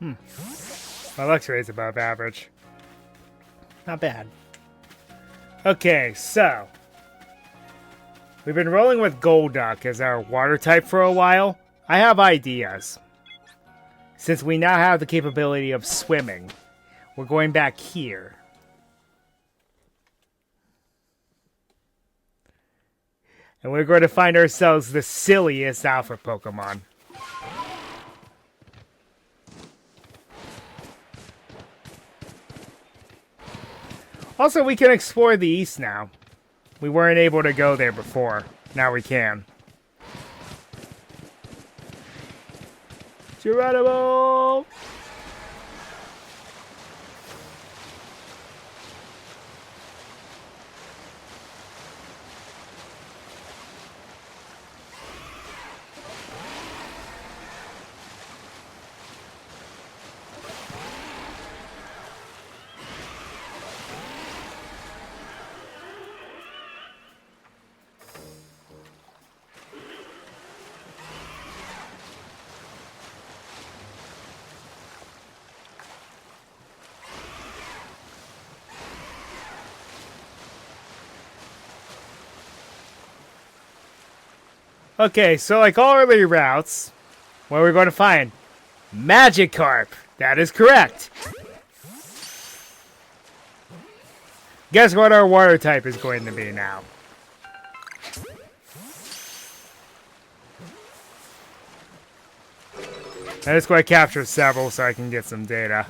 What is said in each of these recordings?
My luck rate's above average. Not bad. Okay, so we've been rolling with Golduck as our water type for a while. I have ideas. Since we now have the capability of swimming, we're going back here. And we're going to find ourselves the silliest alpha Pokemon. Also, we can explore the east now. We weren't able to go there before. Now we can. Geronimo! Okay, so like all earlier routes, what are we going to find? Magikarp! That is correct! Guess what our water type is going to be now? I'm just going to capture several so I can get some data.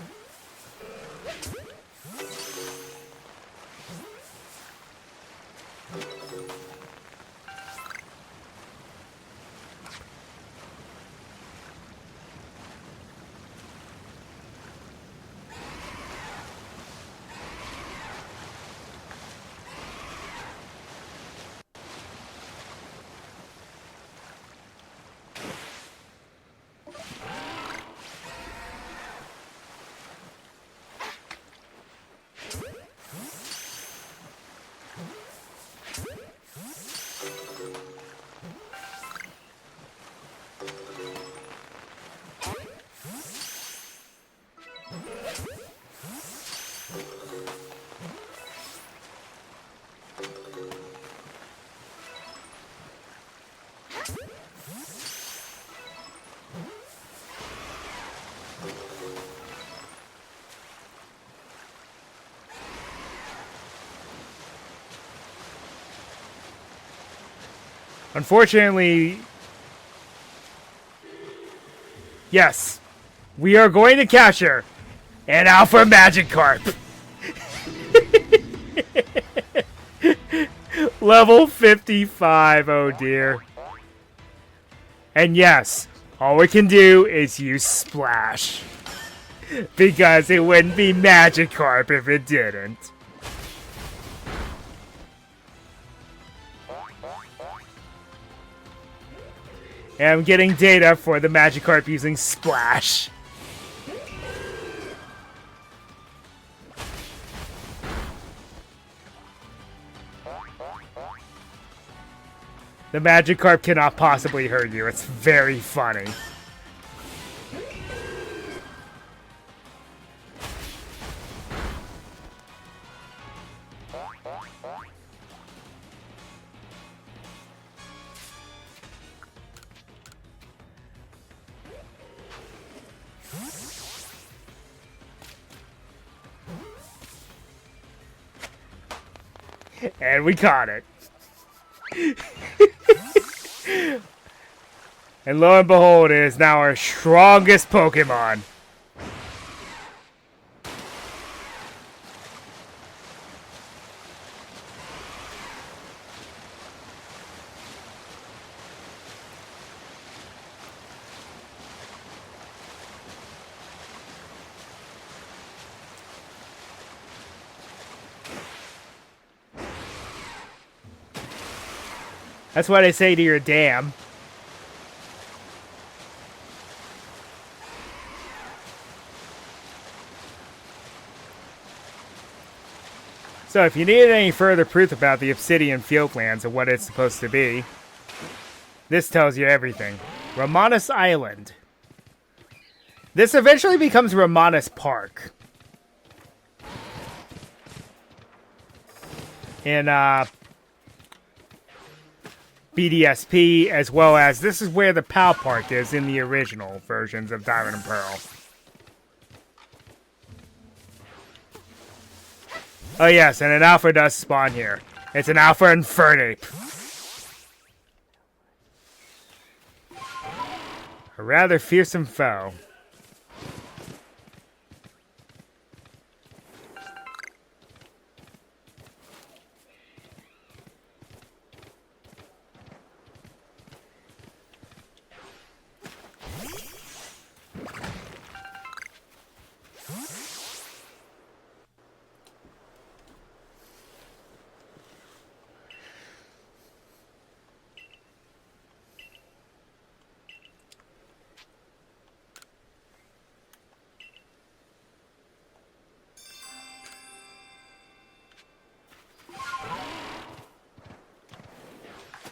Unfortunately, yes, we are going to capture an Alpha Magikarp. Level 55, oh dear. And yes, all we can do is use Splash. Because it wouldn't be Magikarp if it didn't. And I'm getting data for the Magikarp using Splash. The Magikarp cannot possibly hurt you. It's very funny. And we caught it. And lo and behold, it is now our strongest Pokemon. That's what I say to your dam. So if you need any further proof about the Obsidian Fieldlands and what it's supposed to be, this tells you everything. Romanus Island. This eventually becomes Romanus Park. In BDSP, as well as this is where the POW Park is in the original versions of Diamond and Pearl. Oh yes, and an alpha does spawn here. It's an alpha Infernape. A rather fearsome foe.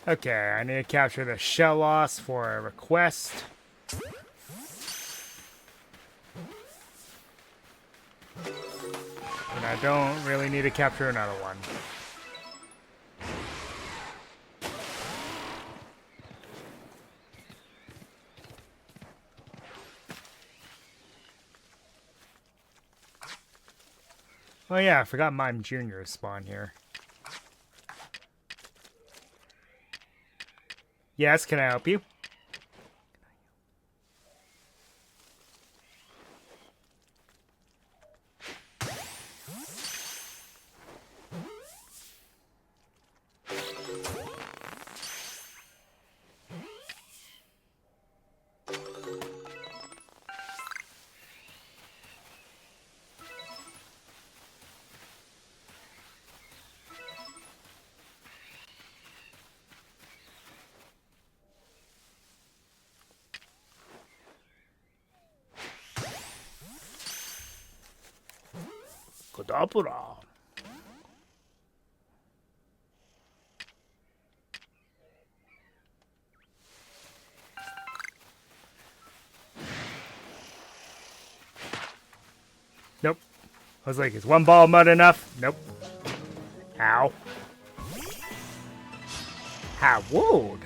Okay, I need to capture the shell loss for a request. And I don't really need to capture another one. Oh yeah, I forgot Mime Jr. spawn here. Yes, can I help you? Kadabra. Nope. I was like, is one ball of mud enough? Nope. Ow. How wood.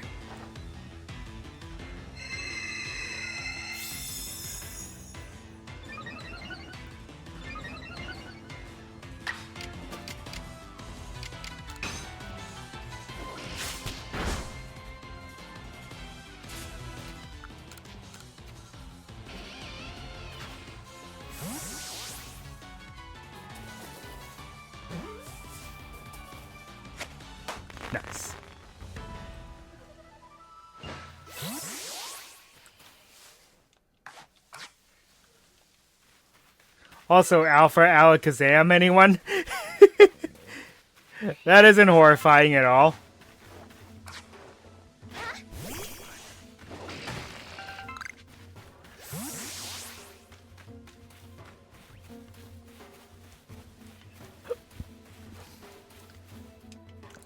Nice. Also, Alpha Alakazam, anyone? That isn't horrifying at all.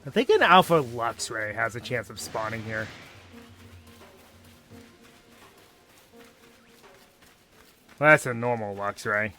I think an Alpha Luxray has a chance of spawning here. Well, that's a normal Luxray.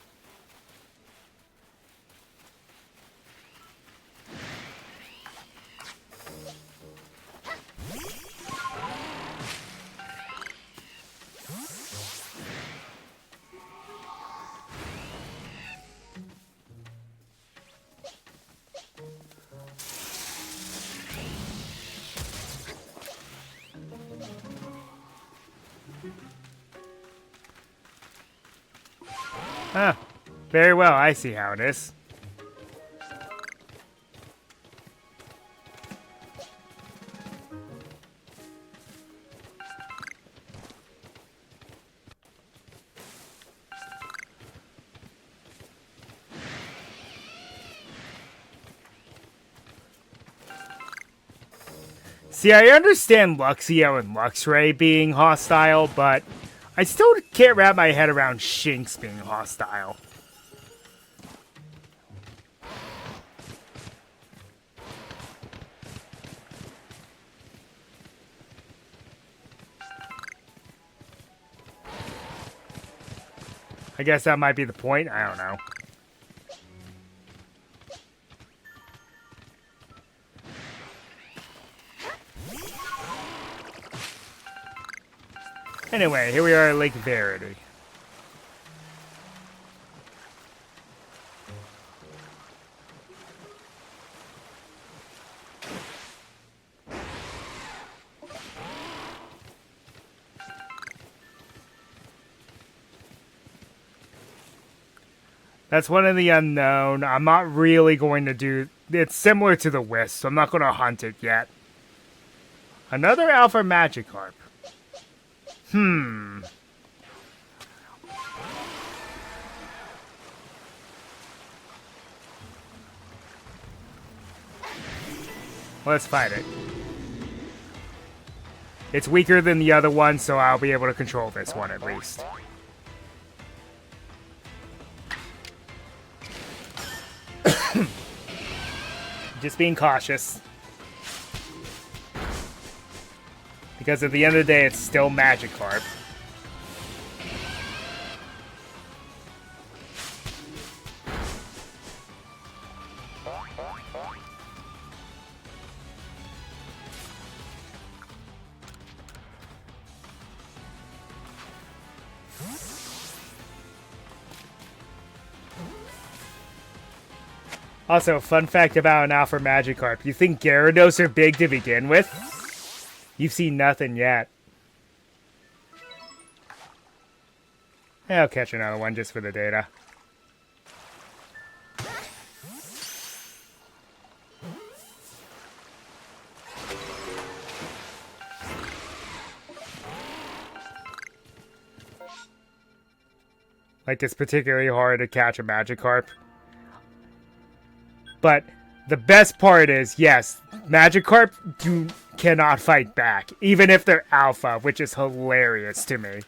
Ah, very well, I see how it is. See, I understand Luxio and Luxray being hostile, but I still can't wrap my head around Shinx being hostile. I guess that might be the point. I don't know. Anyway, here we are at Lake Verity. That's one of the unknown. I'm not really going to do... It's similar to the Wisp, so I'm not going to hunt it yet. Another Alpha Magikarp. Let's fight it. It's weaker than the other one, so I'll be able to control this one at least. Just being cautious. Because at the end of the day, it's still Magikarp. Also, fun fact about an Alpha Magikarp. You think Gyarados are big to begin with? You've seen nothing yet. I'll catch another one just for the data. Like, it's particularly hard to catch a Magikarp. But the best part is, yes, Magikarp cannot fight back, even if they're alpha, which is hilarious to me.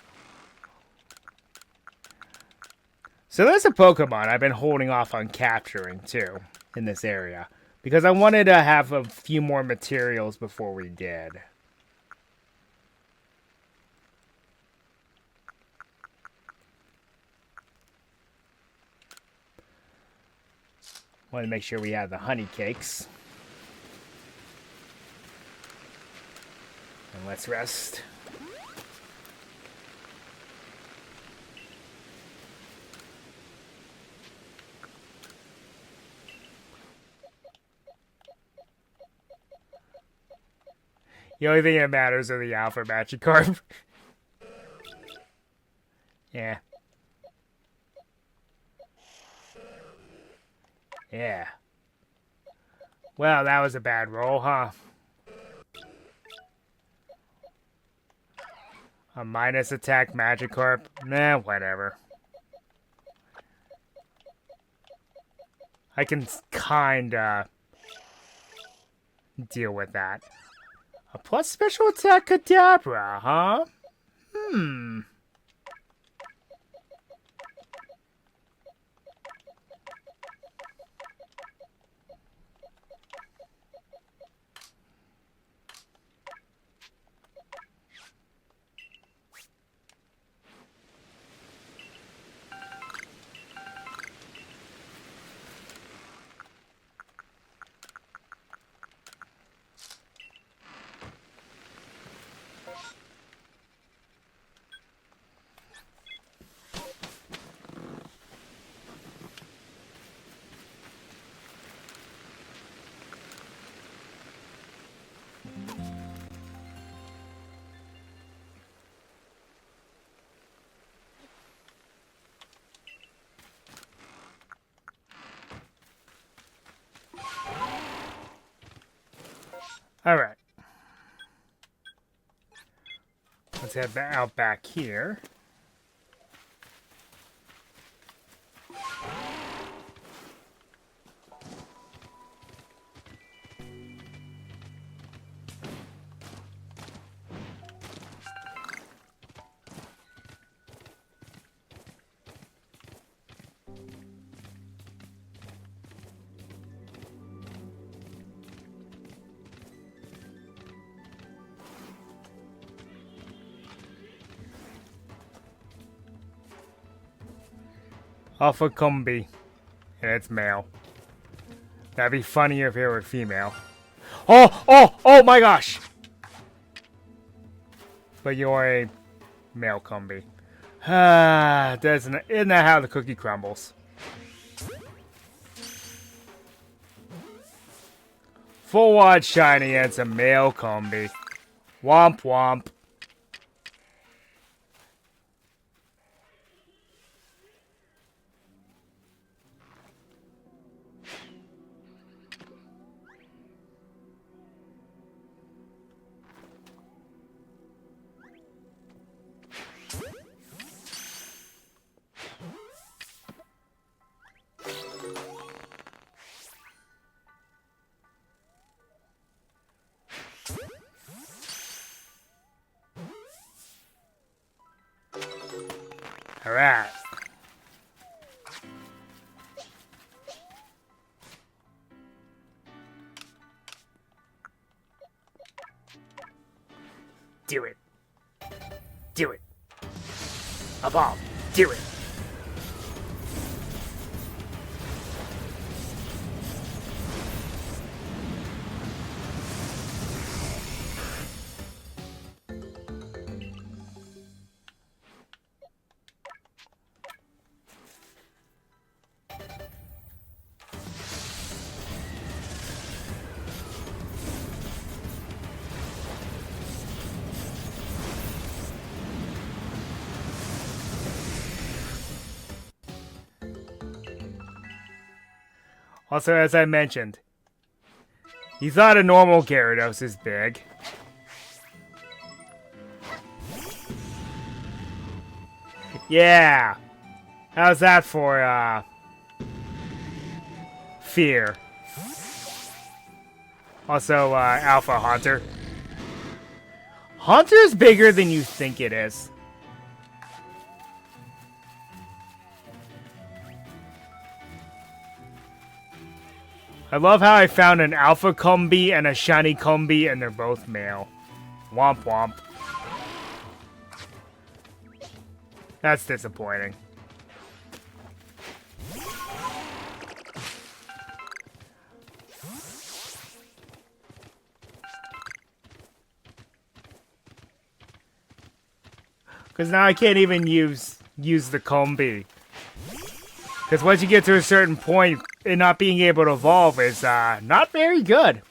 So there's a Pokemon I've been holding off on capturing, too, in this area. Because I wanted to have a few more materials before we did. Want to make sure we have the honey cakes. And let's rest. The only thing that matters are the Alpha Magikarp. Yeah. Yeah. Well, that was a bad roll, huh? A minus attack Magikarp? Nah, whatever. I can kinda deal with that. A plus special attack Kadabra, huh? Alright. Let's head out back here. Alpha Combi. And it's male. That'd be funnier if it were female. Oh my gosh! But you're a male Combi. Isn't that how the cookie crumbles? Full wide shiny and it's a male Combi. Womp womp. Alright. Do it. Do it. Evolve. Do it. Also, as I mentioned, he thought a normal Gyarados is big. Yeah! How's that for, fear? Also, Alpha Haunter. Haunter's bigger than you think it is. I love how I found an Alpha Combi and a Shiny Combi, and they're both male. Womp womp. That's disappointing. Because now I can't even use the Combi. Because once you get to a certain point, it not being able to evolve is not very good.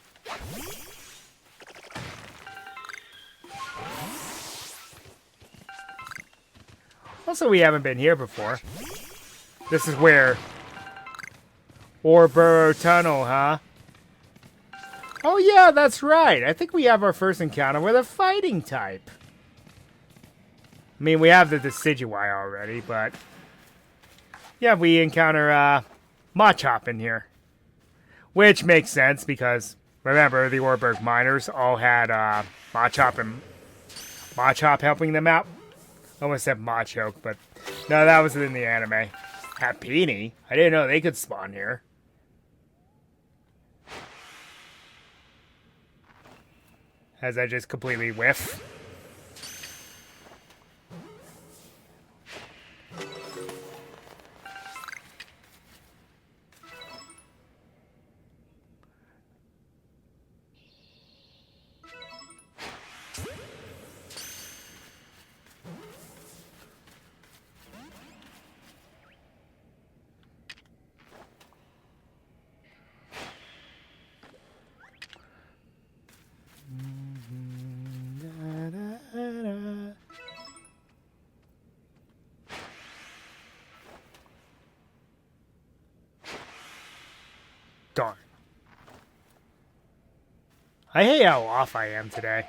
Also, we haven't been here before. This is where... Orboro Tunnel, huh? Oh yeah, that's right. I think we have our first encounter with a fighting type. I mean, we have the Decidueye already, but... Yeah, we encounter Machop in here. Which makes sense because, remember, the Orberg miners all had Machop helping them out. I almost said Machoke, but no, that was in the anime. Happiny? I didn't know they could spawn here. As I just completely whiff. Darn. I hate how off I am today.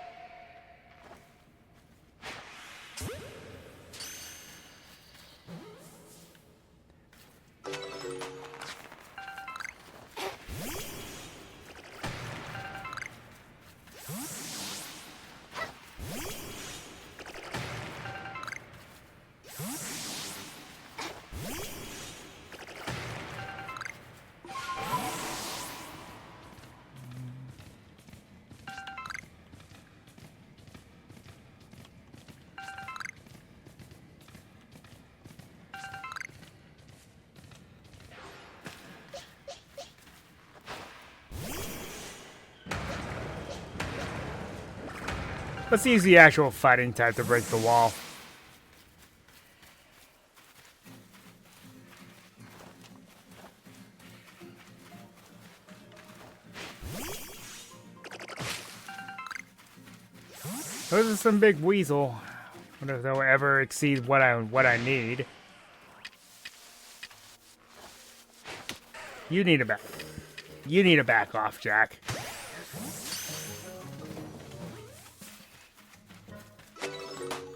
Let's use the actual fighting type to break the wall. Those are some big weasel. I wonder if they'll ever exceed what I need. You need to back off, Jack.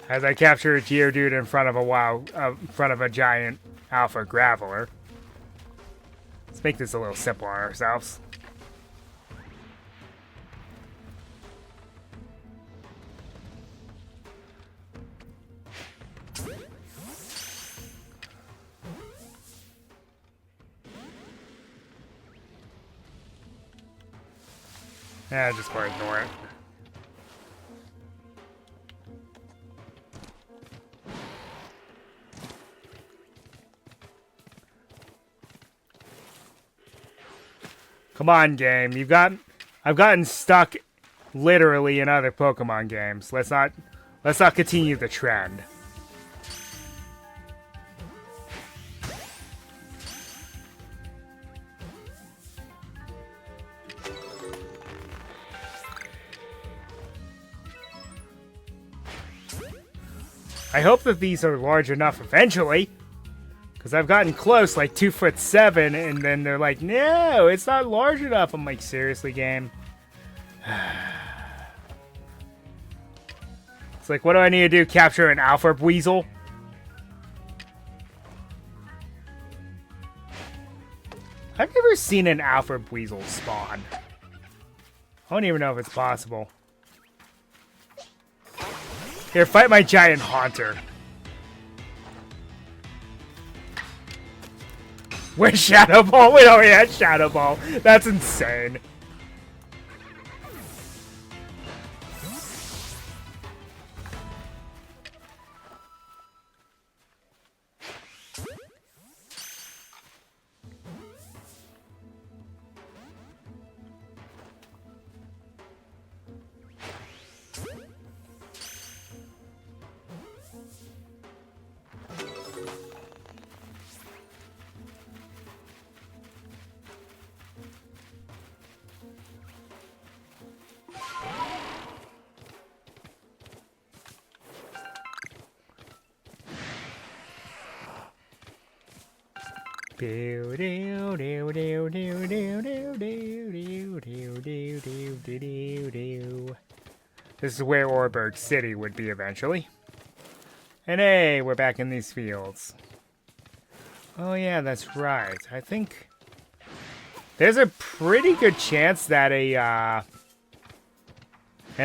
As I capture a Geodude in front of a giant Alpha Graveler. Let's make this a little simple on ourselves. Yeah, just go ignore it. Come on, game. I've gotten stuck literally in other Pokemon games. Let's not continue the trend. I hope that these are large enough eventually. Because I've gotten close, like 2'7", and then they're like, no, it's not large enough. I'm like, seriously, game? It's like, what do I need to do? Capture an Alpha Weasel? I've never seen an Alpha Weasel spawn. I don't even know if it's possible. Here, fight my giant Haunter. Where's Shadow Ball? Wait, oh yeah, Shadow Ball. That's insane. This is where Orberg City would be eventually. And hey, we're back in these fields. Oh yeah, that's right. I think there's a pretty good chance that an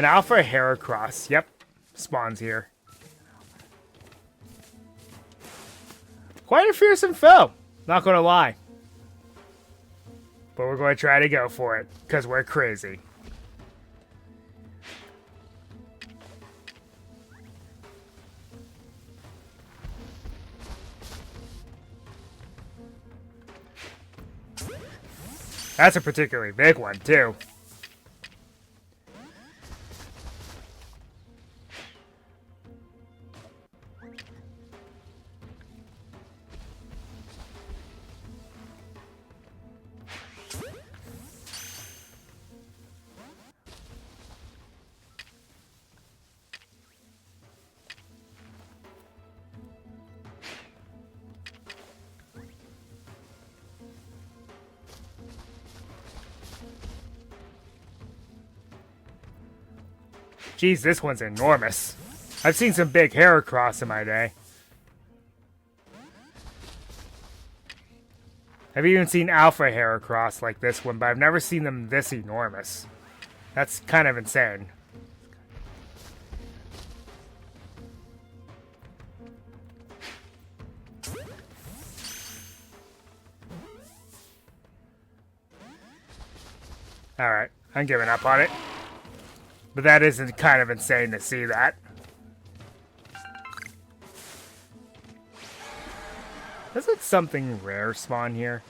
Alpha Heracross, yep, spawns here. Quite a fearsome foe, not gonna lie. But we're going to try to go for it, because we're crazy. That's a particularly big one, too. Geez, this one's enormous. I've seen some big Heracross in my day. I've even seen Alpha Heracross like this one, but I've never seen them this enormous. That's kind of insane. Alright, I'm giving up on it. But that isn't kind of insane to see that. Doesn't something rare spawn here?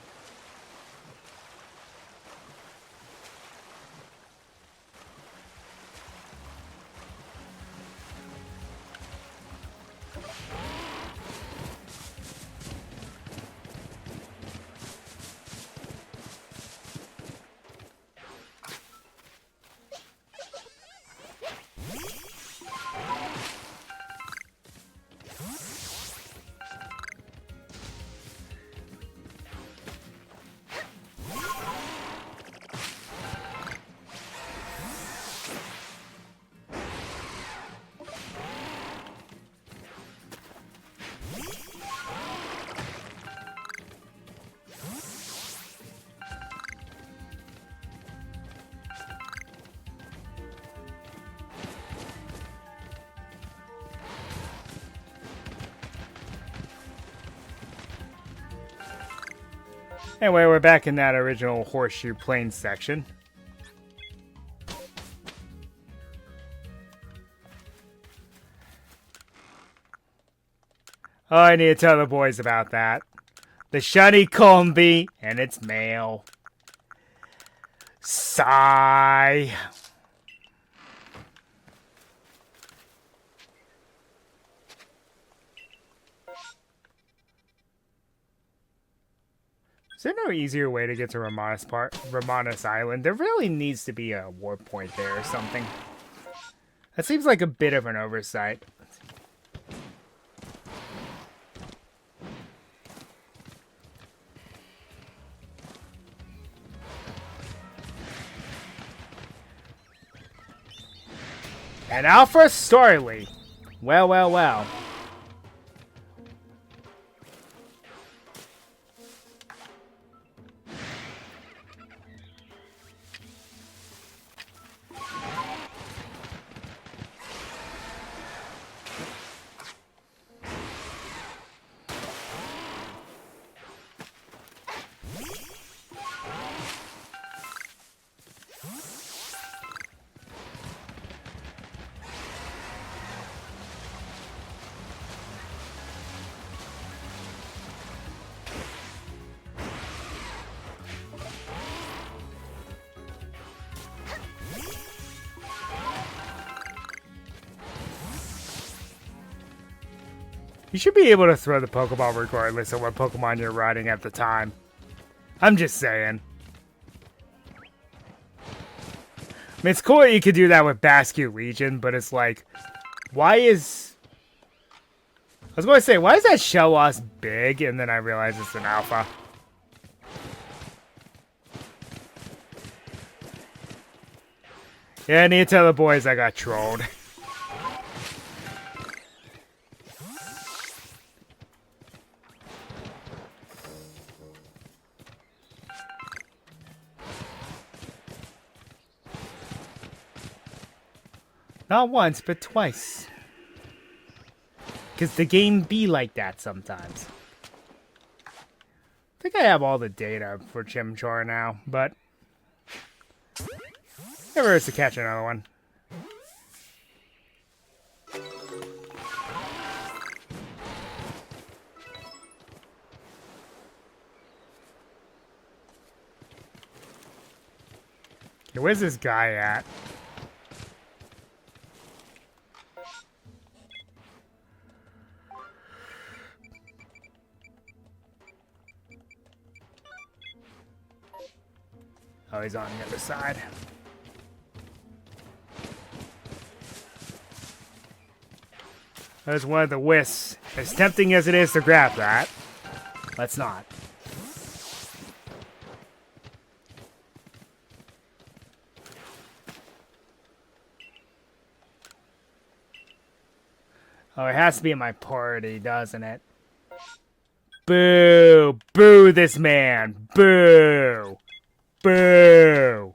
Anyway, we're back in that original Horseshoe Plains section. Oh, I need to tell the boys about that. The shiny combi and its male. Sigh. Is there no easier way to get to Romanus Island? There really needs to be a warp point there or something. That seems like a bit of an oversight. And Alpha Starly. Well, well, well. You should be able to throw the Pokeball regardless of what Pokemon you're riding at the time. I'm just saying. I mean, it's cool that you could do that with Basque Legion, but it's like, why is... I was going to say, why is that Shellos big? And then I realized it's an Alpha. Yeah, I need to tell the boys I got trolled. Not once, but twice. Because the game be like that sometimes. I think I have all the data for Chimchar now, but... never hurts to catch another one. Okay, where's this guy at? Oh, he's on the other side. There's one of the wisps. As tempting as it is to grab that, let's not. Oh, it has to be in my party, doesn't it? Boo! Boo this man! Boo! Boo!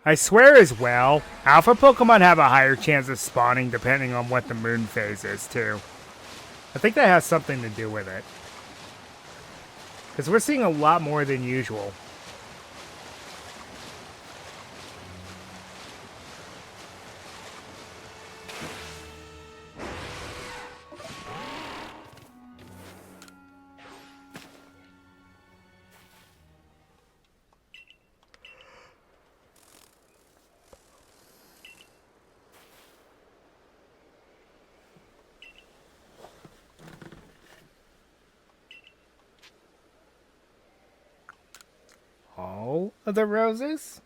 I swear as well, Alpha Pokemon have a higher chance of spawning depending on what the moon phase is, too. I think that has something to do with it. Because we're seeing a lot more than usual. of the roses.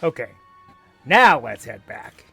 Okay, now let's head back.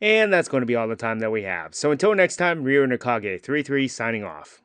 And that's going to be all the time that we have. So until next time, Ryo Nakage 33 signing off.